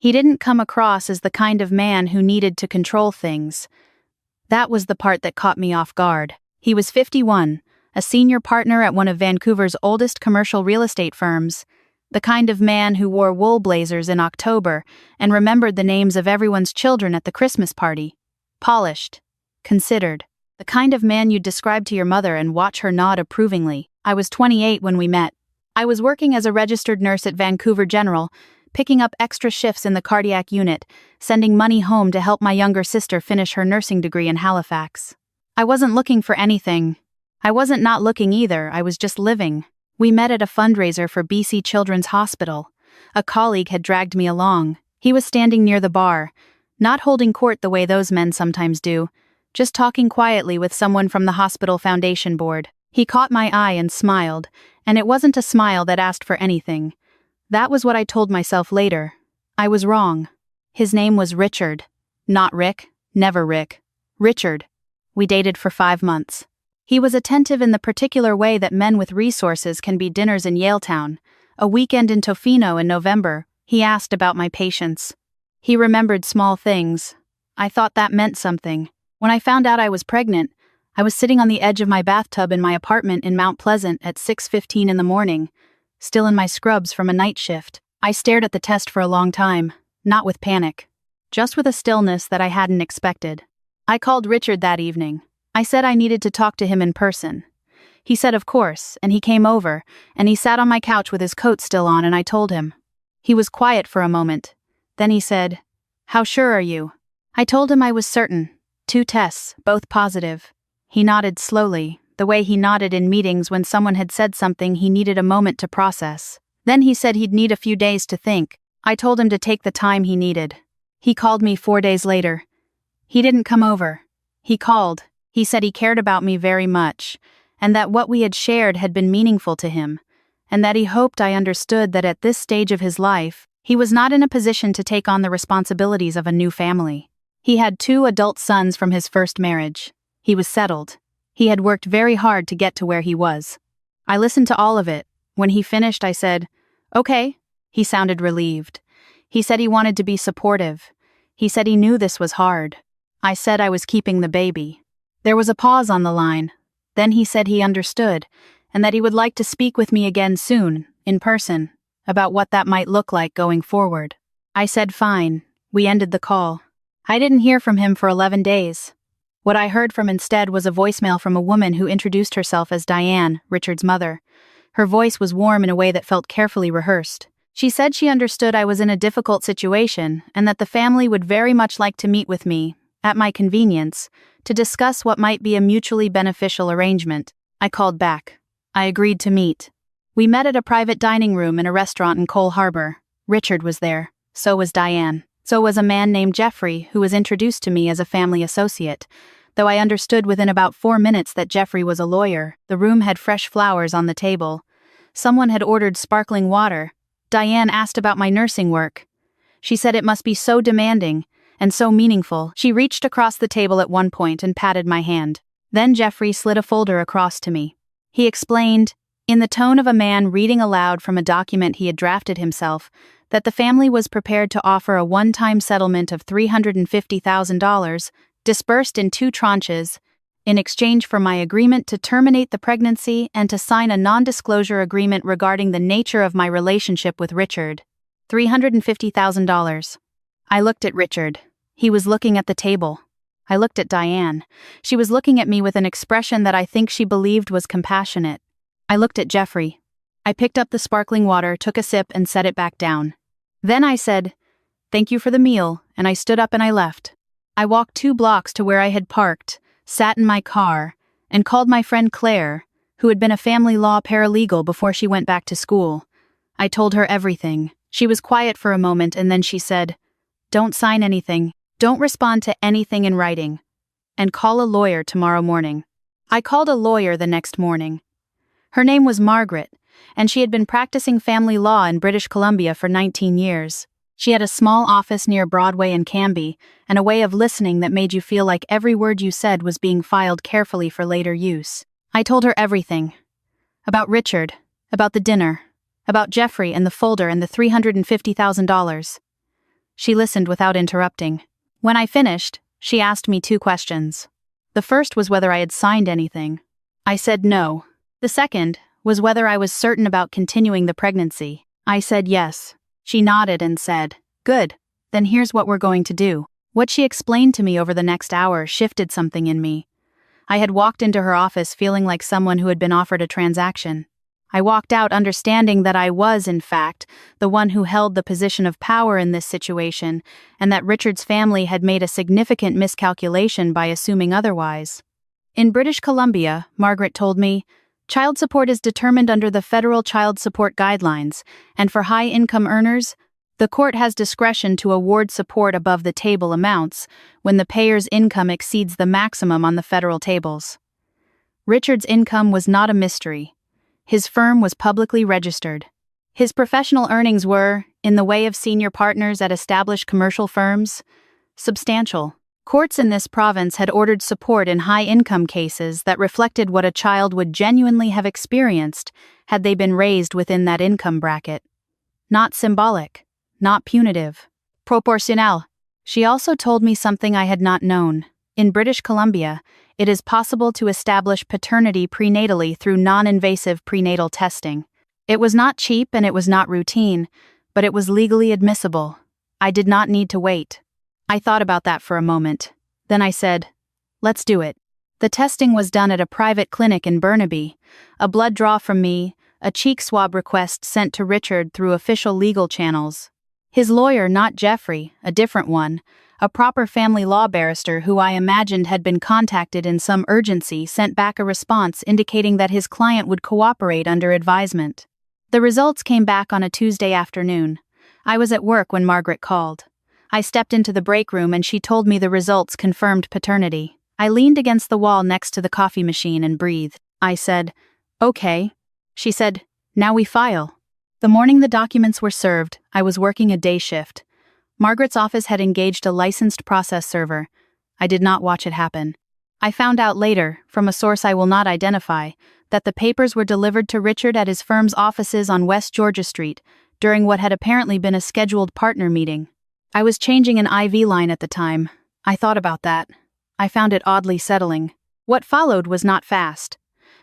He didn't come across as the kind of man who needed to control things. That was the part that caught me off guard. He was 51, a senior partner at one of Vancouver's oldest commercial real estate firms, the kind of man who wore wool blazers in October and remembered the names of everyone's children at the Christmas party. Polished. Considered. The kind of man you'd describe to your mother and watch her nod approvingly. I was 28 when we met. I was working as a registered nurse at Vancouver General, picking up extra shifts in the cardiac unit, sending money home to help my younger sister finish her nursing degree in Halifax. I wasn't looking for anything. I wasn't not looking either, I was just living. We met at a fundraiser for BC Children's Hospital. A colleague had dragged me along. He was standing near the bar, not holding court the way those men sometimes do, just talking quietly with someone from the hospital foundation board. He caught my eye and smiled, and it wasn't a smile that asked for anything. That was what I told myself later. I was wrong. His name was Richard. Not Rick, never Rick. Richard. We dated for 5 months. He was attentive in the particular way that men with resources can be dinners in Yaletown. A weekend in Tofino in November, he asked about my patience. He remembered small things. I thought that meant something. When I found out I was pregnant, I was sitting on the edge of my bathtub in my apartment in Mount Pleasant at 6:15 in the morning, still in my scrubs from a night shift. I stared at the test for a long time, not with panic, just with a stillness that I hadn't expected. I called Richard that evening. I said I needed to talk to him in person. He said of course, and he came over, and he sat on my couch with his coat still on, and I told him. He was quiet for a moment. Then he said, "How sure are you?" I told him I was certain. 2 tests, both positive. He nodded slowly, the way he nodded in meetings when someone had said something he needed a moment to process. Then he said he'd need a few days to think. I told him to take the time he needed. He called me 4 days later. He didn't come over. He called. He said he cared about me very much, and that what we had shared had been meaningful to him, and that he hoped I understood that at this stage of his life, he was not in a position to take on the responsibilities of a new family. He had 2 adult sons from his first marriage. He was settled. He had worked very hard to get to where he was. I listened to all of it. When he finished, I said, "Okay." He sounded relieved. He said he wanted to be supportive. He said he knew this was hard. I said I was keeping the baby. There was a pause on the line. Then he said he understood, and that he would like to speak with me again soon, in person, about what that might look like going forward. I said fine. We ended the call. I didn't hear from him for 11 days. What I heard from instead was a voicemail from a woman who introduced herself as Diane, Richard's mother. Her voice was warm in a way that felt carefully rehearsed. She said she understood I was in a difficult situation and that the family would very much like to meet with me, at my convenience, to discuss what might be a mutually beneficial arrangement. I called back. I agreed to meet. We met at a private dining room in a restaurant in Cole Harbour. Richard was there. So was Diane. So was a man named Jeffrey, who was introduced to me as a family associate. Though I understood within about 4 minutes that Jeffrey was a lawyer, the room had fresh flowers on the table. Someone had ordered sparkling water. Diane asked about my nursing work. She said it must be so demanding and so meaningful. She reached across the table at one point and patted my hand. Then Jeffrey slid a folder across to me. He explained, in the tone of a man reading aloud from a document he had drafted himself, that the family was prepared to offer a one-time settlement of $350,000, disbursed in 2 tranches, in exchange for my agreement to terminate the pregnancy and to sign a non-disclosure agreement regarding the nature of my relationship with Richard. $350,000. I looked at Richard. He was looking at the table. I looked at Diane. She was looking at me with an expression that I think she believed was compassionate. I looked at Jeffrey. I picked up the sparkling water, took a sip, and set it back down. Then I said, "Thank you for the meal," and I stood up and I left. I walked 2 blocks to where I had parked, sat in my car, and called my friend Claire, who had been a family law paralegal before she went back to school. I told her everything. She was quiet for a moment and then she said, "Don't sign anything, don't respond to anything in writing, and call a lawyer tomorrow morning." I called a lawyer the next morning. Her name was Margaret, and she had been practicing family law in British Columbia for 19 years. She had a small office near Broadway and Cambie, and a way of listening that made you feel like every word you said was being filed carefully for later use. I told her everything. About Richard, about the dinner, about Jeffrey and the folder and the $350,000. She listened without interrupting. When I finished, she asked me 2 questions. The first was whether I had signed anything. I said no. The second was whether I was certain about continuing the pregnancy. I said yes. She nodded and said, "Good, then here's what we're going to do." What she explained to me over the next hour shifted something in me. I had walked into her office feeling like someone who had been offered a transaction. I walked out understanding that I was, in fact, the one who held the position of power in this situation, and that Richard's family had made a significant miscalculation by assuming otherwise. In British Columbia, Margaret told me, child support is determined under the federal child support guidelines, and for high-income earners, the court has discretion to award support above the table amounts when the payer's income exceeds the maximum on the federal tables. Richard's income was not a mystery. His firm was publicly registered. His professional earnings were, in the way of senior partners at established commercial firms, substantial. Courts in this province had ordered support in high-income cases that reflected what a child would genuinely have experienced had they been raised within that income bracket. Not symbolic, not punitive. Proportionnel. She also told me something I had not known. In British Columbia, it is possible to establish paternity prenatally through non-invasive prenatal testing. It was not cheap and it was not routine, but it was legally admissible. I did not need to wait. I thought about that for a moment. Then I said, "Let's do it." The testing was done at a private clinic in Burnaby. A blood draw from me, a cheek swab request sent to Richard through official legal channels. His lawyer, not Jeffrey, a different one, a proper family law barrister who I imagined had been contacted in some urgency, sent back a response indicating that his client would cooperate under advisement. The results came back on a Tuesday afternoon. I was at work when Margaret called. I stepped into the break room and she told me the results confirmed paternity. I leaned against the wall next to the coffee machine and breathed. I said, "Okay." She said, "Now we file." The morning the documents were served, I was working a day shift. Margaret's office had engaged a licensed process server. I did not watch it happen. I found out later, from a source I will not identify, that the papers were delivered to Richard at his firm's offices on West Georgia Street, during what had apparently been a scheduled partner meeting. I was changing an IV line at the time. I thought about that. I found it oddly settling. What followed was not fast.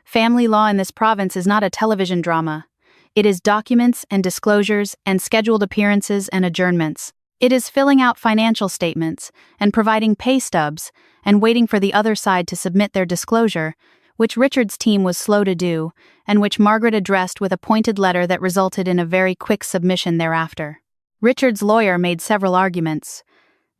Family law in this province is not a television drama. It is documents and disclosures and scheduled appearances and adjournments. It is filling out financial statements and providing pay stubs and waiting for the other side to submit their disclosure, which Richard's team was slow to do, and which Margaret addressed with a pointed letter that resulted in a very quick submission thereafter. Richard's lawyer made several arguments.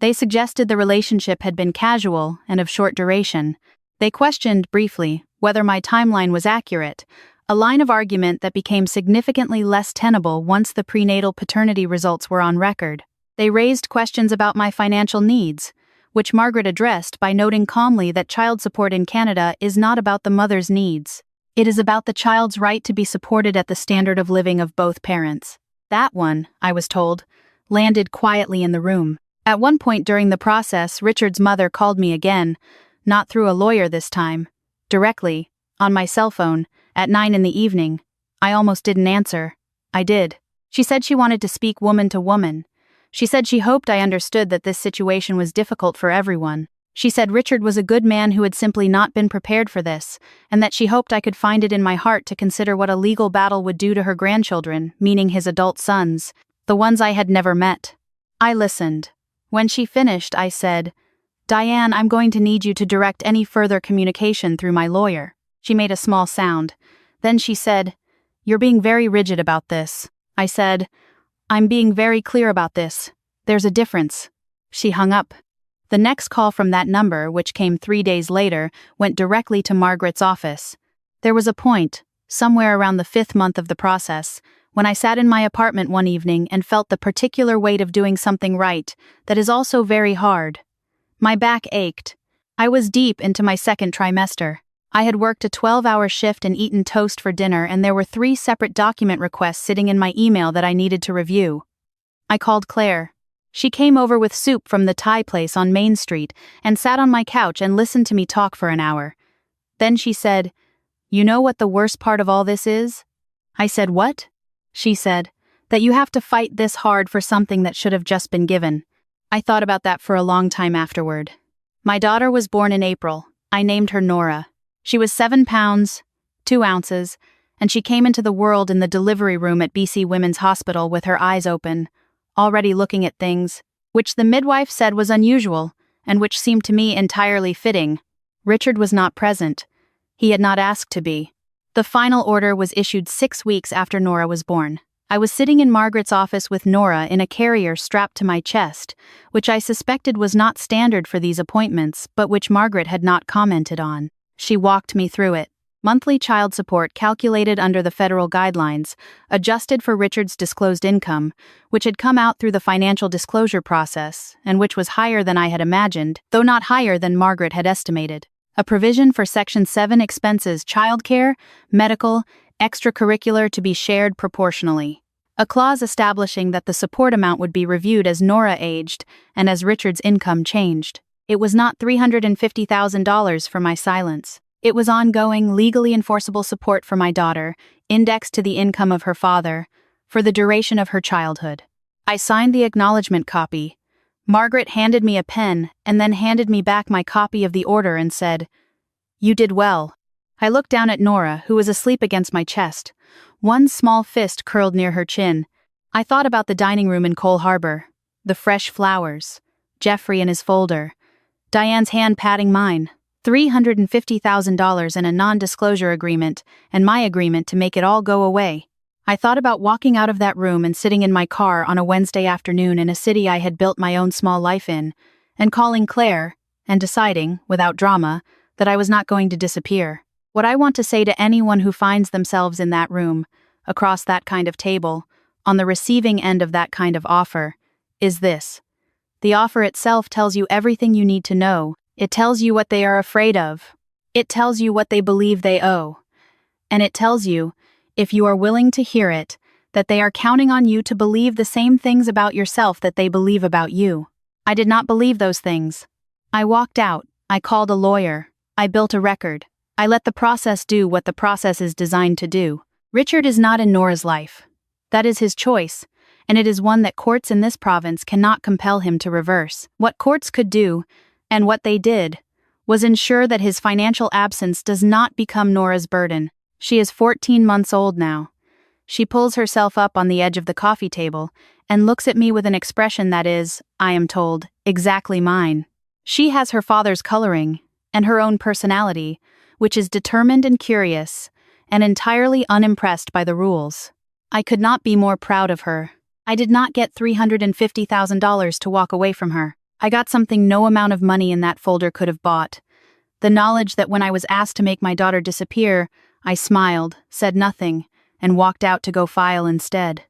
They suggested the relationship had been casual and of short duration. They questioned, briefly, whether my timeline was accurate, a line of argument that became significantly less tenable once the prenatal paternity results were on record. They raised questions about my financial needs, which Margaret addressed by noting calmly that child support in Canada is not about the mother's needs. It is about the child's right to be supported at the standard of living of both parents. That one, I was told, landed quietly in the room. At one point during the process, Richard's mother called me again, not through a lawyer this time, directly, on my cell phone, at 9 p.m. I almost didn't answer. I did. She said she wanted to speak woman to woman. She said she hoped I understood that this situation was difficult for everyone. She said Richard was a good man who had simply not been prepared for this, and that she hoped I could find it in my heart to consider what a legal battle would do to her grandchildren, meaning his adult sons, the ones I had never met. I listened. When she finished, I said, "Diane, I'm going to need you to direct any further communication through my lawyer." She made a small sound. Then she said, "You're being very rigid about this." I said, "I'm being very clear about this. There's a difference." She hung up. The next call from that number, which came 3 days later, went directly to Margaret's office. There was a point, somewhere around the 5th month of the process, when I sat in my apartment one evening and felt the particular weight of doing something right that is also very hard. My back ached. I was deep into my 2nd trimester. I had worked a 12-hour shift and eaten toast for dinner, and there were 3 separate document requests sitting in my email that I needed to review. I called Claire. She came over with soup from the Thai place on Main Street and sat on my couch and listened to me talk for an hour. Then she said, "You know what the worst part of all this is?" I said, "What?" She said, "That you have to fight this hard for something that should have just been given. I thought about that for a long time afterward. My daughter was born in April. I named her Nora. She was 7 pounds, 2 ounces, and she came into the world in the delivery room at BC Women's Hospital with her eyes open, already looking at things, which the midwife said was unusual, and which seemed to me entirely fitting. Richard was not present. He had not asked to be. The final order was issued 6 weeks after Nora was born. I was sitting in Margaret's office with Nora in a carrier strapped to my chest, which I suspected was not standard for these appointments, but which Margaret had not commented on. She walked me through it. Monthly child support calculated under the federal guidelines, adjusted for Richard's disclosed income, which had come out through the financial disclosure process, and which was higher than I had imagined, though not higher than Margaret had estimated. A provision for Section 7 expenses, childcare, medical, extracurricular to be shared proportionally. A clause establishing that the support amount would be reviewed as Nora aged and as Richard's income changed. It was not $350,000 for my silence. It was ongoing, legally enforceable support for my daughter, indexed to the income of her father, for the duration of her childhood. I signed the acknowledgement copy. Margaret handed me a pen and then handed me back my copy of the order and said, "You did well." I looked down at Nora, who was asleep against my chest. One small fist curled near her chin. I thought about the dining room in Cole Harbor, the fresh flowers, Jeffrey and his folder, Diane's hand patting mine, $350,000 and a non-disclosure agreement, and my agreement to make it all go away. I thought about walking out of that room and sitting in my car on a Wednesday afternoon in a city I had built my own small life in, and calling Claire, and deciding, without drama, that I was not going to disappear. What I want to say to anyone who finds themselves in that room, across that kind of table, on the receiving end of that kind of offer, is this. The offer itself tells you everything you need to know. It tells you what they are afraid of. It tells you what they believe they owe. And it tells you, if you are willing to hear it, that they are counting on you to believe the same things about yourself that they believe about you. I did not believe those things. I walked out. I called a lawyer. I built a record. I let the process do what the process is designed to do. Richard is not in Nora's life. That is his choice, and it is one that courts in this province cannot compel him to reverse. What courts could do, and what they did, was ensure that his financial absence does not become Nora's burden. She is 14 months old now. She pulls herself up on the edge of the coffee table and looks at me with an expression that is, I am told, exactly mine. She has her father's coloring, and her own personality, which is determined and curious, and entirely unimpressed by the rules. I could not be more proud of her. I did not get $350,000 to walk away from her. I got something no amount of money in that folder could have bought. The knowledge that when I was asked to make my daughter disappear, I smiled, said nothing, and walked out to go file instead.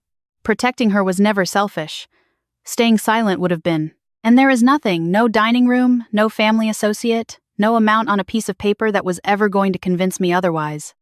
Protecting her was never selfish. Staying silent would have been. And there is nothing, no dining room, no family associate, no amount on a piece of paper that was ever going to convince me otherwise.